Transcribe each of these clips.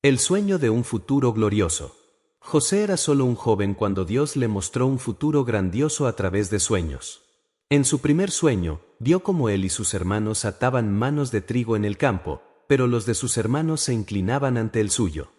El sueño de un futuro glorioso. José era solo un joven cuando Dios le mostró un futuro grandioso a través de sueños. En su primer sueño, vio cómo él y sus hermanos ataban manos de trigo en el campo, pero los de sus hermanos se inclinaban ante el suyo.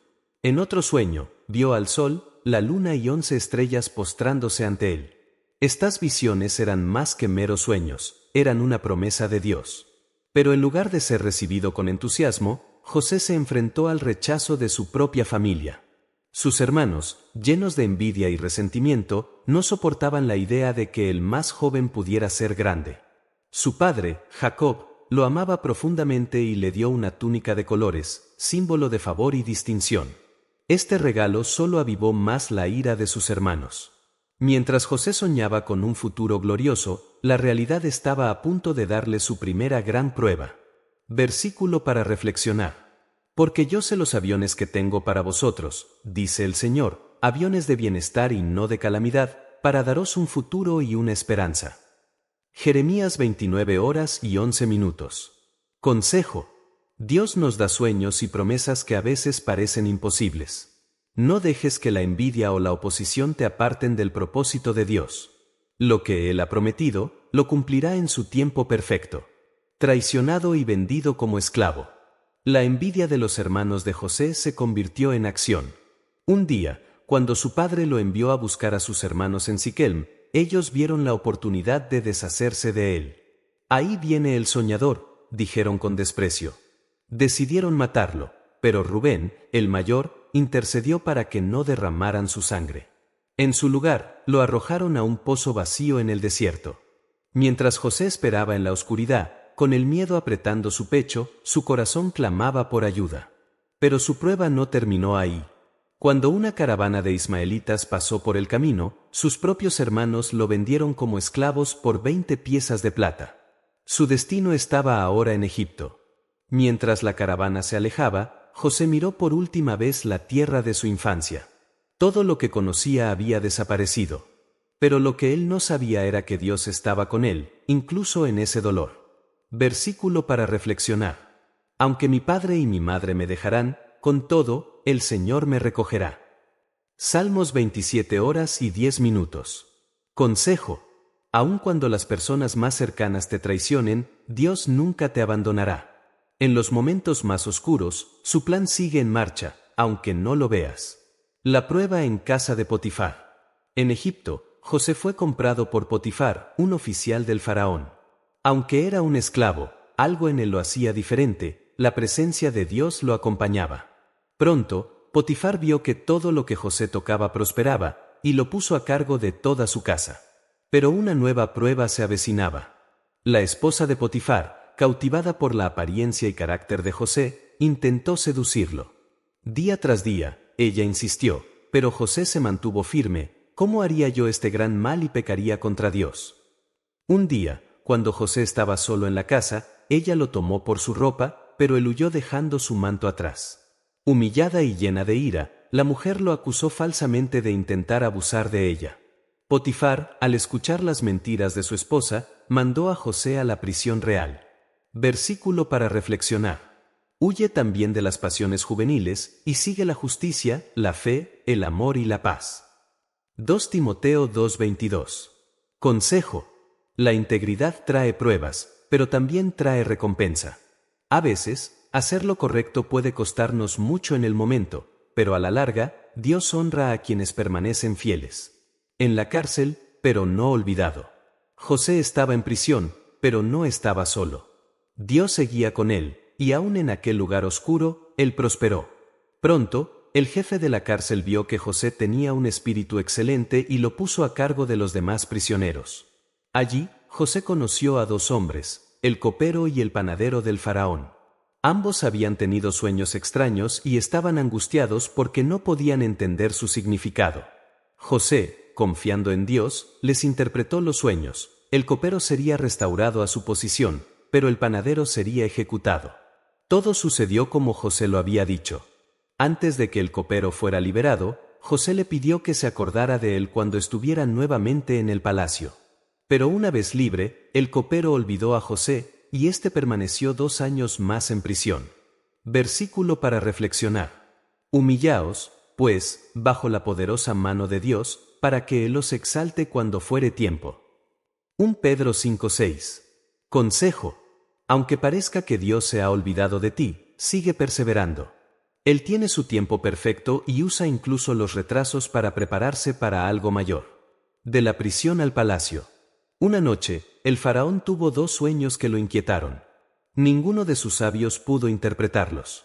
En otro sueño, vio al sol, la luna y 11 estrellas postrándose ante él. Estas visiones eran más que meros sueños, eran una promesa de Dios. Pero en lugar de ser recibido con entusiasmo, José se enfrentó al rechazo de su propia familia. Sus hermanos, llenos de envidia y resentimiento, no soportaban la idea de que el más joven pudiera ser grande. Su padre, Jacob, lo amaba profundamente y le dio una túnica de colores, símbolo de favor y distinción. Este regalo solo avivó más la ira de sus hermanos. Mientras José soñaba con un futuro glorioso, la realidad estaba a punto de darle su primera gran prueba. Versículo para reflexionar. Porque yo sé los aviones que tengo para vosotros, dice el Señor, aviones de bienestar y no de calamidad, para daros un futuro y una esperanza. Jeremías 29:11. Consejo. Dios nos da sueños y promesas que a veces parecen imposibles. No dejes que la envidia o la oposición te aparten del propósito de Dios. Lo que Él ha prometido, lo cumplirá en su tiempo perfecto. Traicionado y vendido como esclavo. La envidia de los hermanos de José se convirtió en acción. Un día, cuando su padre lo envió a buscar a sus hermanos en Siquem, ellos vieron la oportunidad de deshacerse de él. Ahí viene el soñador, dijeron con desprecio. Decidieron matarlo, pero Rubén, el mayor, intercedió para que no derramaran su sangre. En su lugar, lo arrojaron a un pozo vacío en el desierto. Mientras José esperaba en la oscuridad, con el miedo apretando su pecho, su corazón clamaba por ayuda. Pero su prueba no terminó ahí. Cuando una caravana de ismaelitas pasó por el camino, sus propios hermanos lo vendieron como esclavos por 20 piezas de plata. Su destino estaba ahora en Egipto. Mientras la caravana se alejaba, José miró por última vez la tierra de su infancia. Todo lo que conocía había desaparecido. Pero lo que él no sabía era que Dios estaba con él, incluso en ese dolor. Versículo para reflexionar. Aunque mi padre y mi madre me dejarán, con todo, el Señor me recogerá. Salmos 27:10. Consejo. Aun cuando las personas más cercanas te traicionen, Dios nunca te abandonará. En los momentos más oscuros, su plan sigue en marcha, aunque no lo veas. La prueba en casa de Potifar. En Egipto, José fue comprado por Potifar, un oficial del faraón. Aunque era un esclavo, algo en él lo hacía diferente, la presencia de Dios lo acompañaba. Pronto, Potifar vio que todo lo que José tocaba prosperaba, y lo puso a cargo de toda su casa. Pero una nueva prueba se avecinaba. La esposa de Potifar, cautivada por la apariencia y carácter de José, intentó seducirlo. Día tras día, ella insistió, pero José se mantuvo firme. ¿Cómo haría yo este gran mal y pecaría contra Dios? Un día, cuando José estaba solo en la casa, ella lo tomó por su ropa, pero él huyó dejando su manto atrás. Humillada y llena de ira, la mujer lo acusó falsamente de intentar abusar de ella. Potifar, al escuchar las mentiras de su esposa, mandó a José a la prisión real. Versículo para reflexionar. Huye también de las pasiones juveniles y sigue la justicia, la fe, el amor y la paz. 2 Timoteo 2:22. Consejo. La integridad trae pruebas, pero también trae recompensa. A veces, hacer lo correcto puede costarnos mucho en el momento, pero a la larga, Dios honra a quienes permanecen fieles. En la cárcel, pero no olvidado. José estaba en prisión, pero no estaba solo. Dios seguía con él, y aún en aquel lugar oscuro, él prosperó. Pronto, el jefe de la cárcel vio que José tenía un espíritu excelente y lo puso a cargo de los demás prisioneros. Allí, José conoció a 2 hombres, el copero y el panadero del faraón. Ambos habían tenido sueños extraños y estaban angustiados porque no podían entender su significado. José, confiando en Dios, les interpretó los sueños. El copero sería restaurado a su posición, pero el panadero sería ejecutado. Todo sucedió como José lo había dicho. Antes de que el copero fuera liberado, José le pidió que se acordara de él cuando estuviera nuevamente en el palacio. Pero una vez libre, el copero olvidó a José, y éste permaneció 2 años más en prisión. Versículo para reflexionar. Humillaos, pues, bajo la poderosa mano de Dios, para que Él os exalte cuando fuere tiempo. 1 Pedro 5:6. Consejo. Aunque parezca que Dios se ha olvidado de ti, sigue perseverando. Él tiene su tiempo perfecto y usa incluso los retrasos para prepararse para algo mayor. De la prisión al palacio. Una noche, el faraón tuvo 2 sueños que lo inquietaron. Ninguno de sus sabios pudo interpretarlos.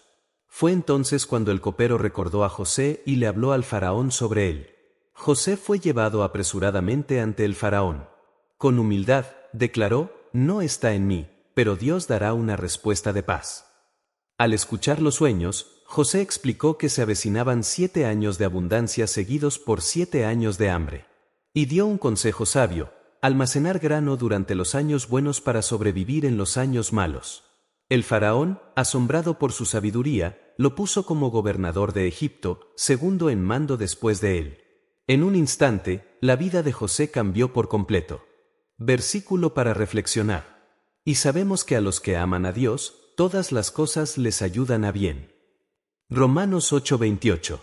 Fue entonces cuando el copero recordó a José y le habló al faraón sobre él. José fue llevado apresuradamente ante el faraón. Con humildad, declaró: no está en mí, pero Dios dará una respuesta de paz. Al escuchar los sueños, José explicó que se avecinaban 7 años de abundancia seguidos por 7 años de hambre. Y dio un consejo sabio: almacenar grano durante los años buenos para sobrevivir en los años malos. El faraón, asombrado por su sabiduría, lo puso como gobernador de Egipto, segundo en mando después de él. En un instante, la vida de José cambió por completo. Versículo para reflexionar. Y sabemos que a los que aman a Dios, todas las cosas les ayudan a bien. Romanos 8:28.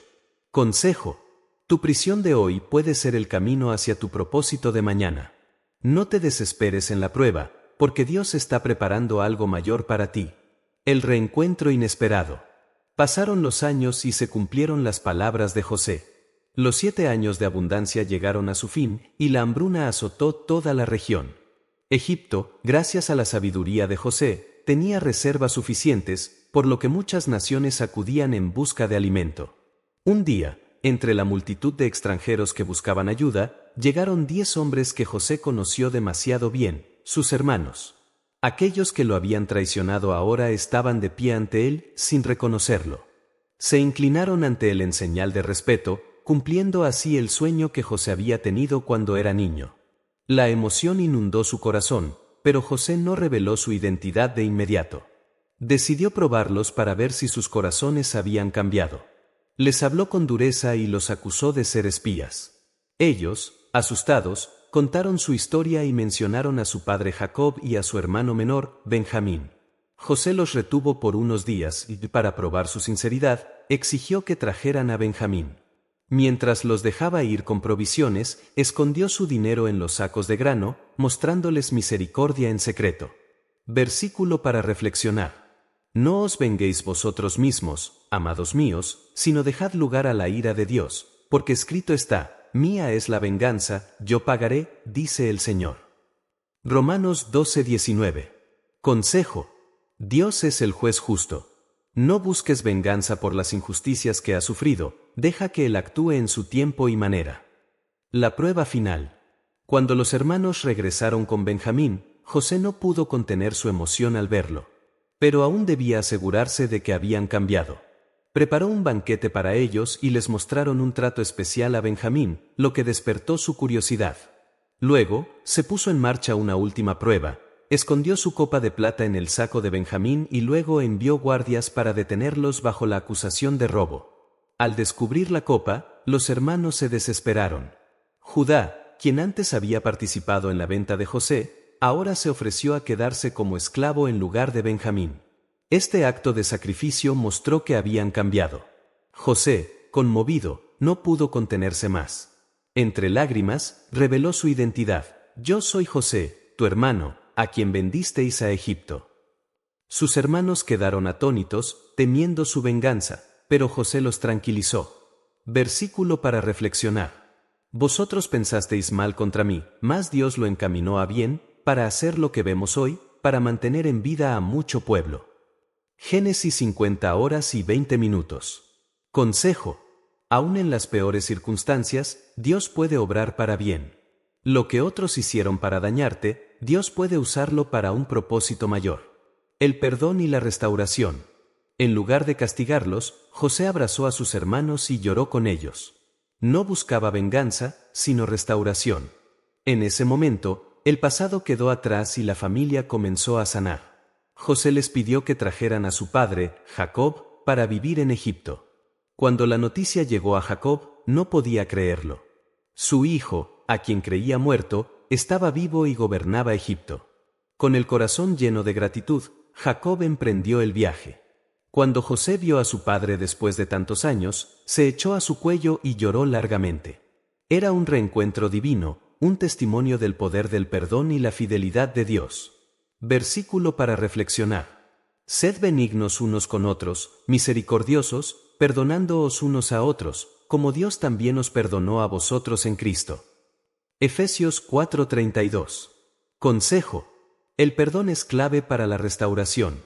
Consejo. Tu prisión de hoy puede ser el camino hacia tu propósito de mañana. No te desesperes en la prueba, porque Dios está preparando algo mayor para ti. El reencuentro inesperado. Pasaron los años y se cumplieron las palabras de José. Los 7 años de abundancia llegaron a su fin, y la hambruna azotó toda la región. Egipto, gracias a la sabiduría de José, tenía reservas suficientes, por lo que muchas naciones acudían en busca de alimento. Un día, entre la multitud de extranjeros que buscaban ayuda, llegaron 10 hombres que José conoció demasiado bien, sus hermanos. Aquellos que lo habían traicionado ahora estaban de pie ante él, sin reconocerlo. Se inclinaron ante él en señal de respeto, cumpliendo así el sueño que José había tenido cuando era niño. La emoción inundó su corazón, pero José no reveló su identidad de inmediato. Decidió probarlos para ver si sus corazones habían cambiado. Les habló con dureza y los acusó de ser espías. Ellos, asustados, contaron su historia y mencionaron a su padre Jacob y a su hermano menor, Benjamín. José los retuvo por unos días y, para probar su sinceridad, exigió que trajeran a Benjamín. Mientras los dejaba ir con provisiones, escondió su dinero en los sacos de grano, mostrándoles misericordia en secreto. Versículo para reflexionar. No os venguéis vosotros mismos, amados míos, sino dejad lugar a la ira de Dios, porque escrito está: mía es la venganza, yo pagaré, dice el Señor. Romanos 12:19. Consejo. Dios es el juez justo. No busques venganza por las injusticias que has sufrido, deja que Él actúe en su tiempo y manera. La prueba final. Cuando los hermanos regresaron con Benjamín, José no pudo contener su emoción al verlo. Pero aún debía asegurarse de que habían cambiado. Preparó un banquete para ellos y les mostraron un trato especial a Benjamín, lo que despertó su curiosidad. Luego, se puso en marcha una última prueba. Escondió su copa de plata en el saco de Benjamín y luego envió guardias para detenerlos bajo la acusación de robo. Al descubrir la copa, los hermanos se desesperaron. Judá, quien antes había participado en la venta de José, ahora se ofreció a quedarse como esclavo en lugar de Benjamín. Este acto de sacrificio mostró que habían cambiado. José, conmovido, no pudo contenerse más. Entre lágrimas, reveló su identidad: yo soy José, tu hermano, a quien vendisteis a Egipto. Sus hermanos quedaron atónitos, temiendo su venganza, pero José los tranquilizó. Versículo para reflexionar. Vosotros pensasteis mal contra mí, mas Dios lo encaminó a bien, para hacer lo que vemos hoy, para mantener en vida a mucho pueblo. Génesis 50 horas y 20 minutos. Consejo. Aún en las peores circunstancias, Dios puede obrar para bien. Lo que otros hicieron para dañarte, Dios puede usarlo para un propósito mayor. El perdón y la restauración. En lugar de castigarlos, José abrazó a sus hermanos y lloró con ellos. No buscaba venganza, sino restauración. En ese momento, el pasado quedó atrás y la familia comenzó a sanar. José les pidió que trajeran a su padre, Jacob, para vivir en Egipto. Cuando la noticia llegó a Jacob, no podía creerlo. Su hijo, a quien creía muerto, estaba vivo y gobernaba Egipto. Con el corazón lleno de gratitud, Jacob emprendió el viaje. Cuando José vio a su padre después de tantos años, se echó a su cuello y lloró largamente. Era un reencuentro divino, un testimonio del poder del perdón y la fidelidad de Dios. Versículo para reflexionar. Sed benignos unos con otros, misericordiosos, perdonándoos unos a otros, como Dios también os perdonó a vosotros en Cristo. Efesios 4:32. Consejo. El perdón es clave para la restauración.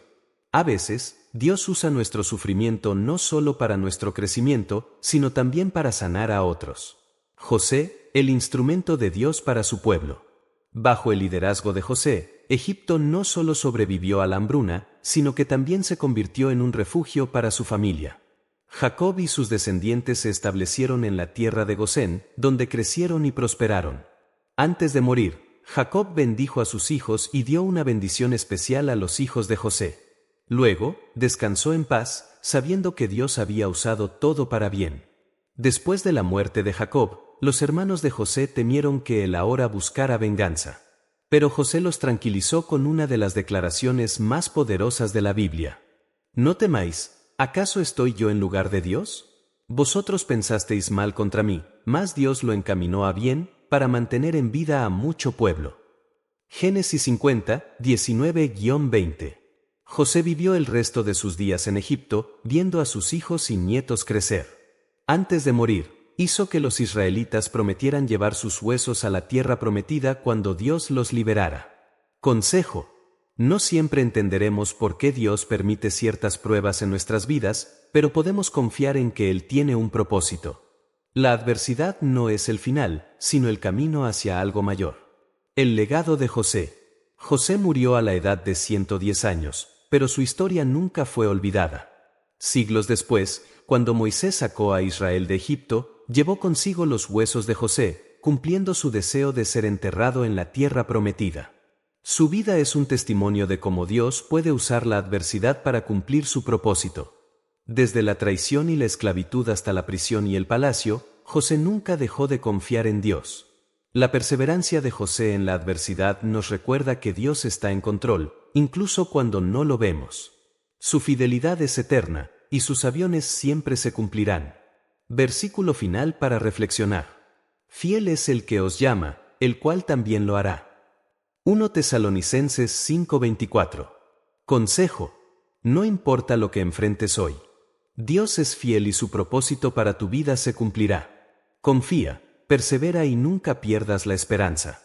A veces, Dios usa nuestro sufrimiento no solo para nuestro crecimiento, sino también para sanar a otros. José, el instrumento de Dios para su pueblo. Bajo el liderazgo de José, Egipto no solo sobrevivió a la hambruna, sino que también se convirtió en un refugio para su familia. Jacob y sus descendientes se establecieron en la tierra de Gosén, donde crecieron y prosperaron. Antes de morir, Jacob bendijo a sus hijos y dio una bendición especial a los hijos de José. Luego, descansó en paz, sabiendo que Dios había usado todo para bien. Después de la muerte de Jacob, los hermanos de José temieron que él ahora buscara venganza. Pero José los tranquilizó con una de las declaraciones más poderosas de la Biblia. No temáis, ¿acaso estoy yo en lugar de Dios? Vosotros pensasteis mal contra mí, mas Dios lo encaminó a bien, para mantener en vida a mucho pueblo. Génesis 50, 19-20. José vivió el resto de sus días en Egipto, viendo a sus hijos y nietos crecer. Antes de morir, hizo que los israelitas prometieran llevar sus huesos a la tierra prometida cuando Dios los liberara. Consejo. No siempre entenderemos por qué Dios permite ciertas pruebas en nuestras vidas, pero podemos confiar en que Él tiene un propósito. La adversidad no es el final, sino el camino hacia algo mayor. El legado de José. José murió a la edad de 110 años, pero su historia nunca fue olvidada. Siglos después, cuando Moisés sacó a Israel de Egipto, llevó consigo los huesos de José, cumpliendo su deseo de ser enterrado en la tierra prometida. Su vida es un testimonio de cómo Dios puede usar la adversidad para cumplir su propósito. Desde la traición y la esclavitud hasta la prisión y el palacio, José nunca dejó de confiar en Dios. La perseverancia de José en la adversidad nos recuerda que Dios está en control, incluso cuando no lo vemos. Su fidelidad es eterna, y sus aviones siempre se cumplirán. Versículo final para reflexionar. Fiel es el que os llama, el cual también lo hará. 1 Tesalonicenses 5:24. Consejo. No importa lo que enfrentes hoy. Dios es fiel y su propósito para tu vida se cumplirá. Confía, persevera y nunca pierdas la esperanza.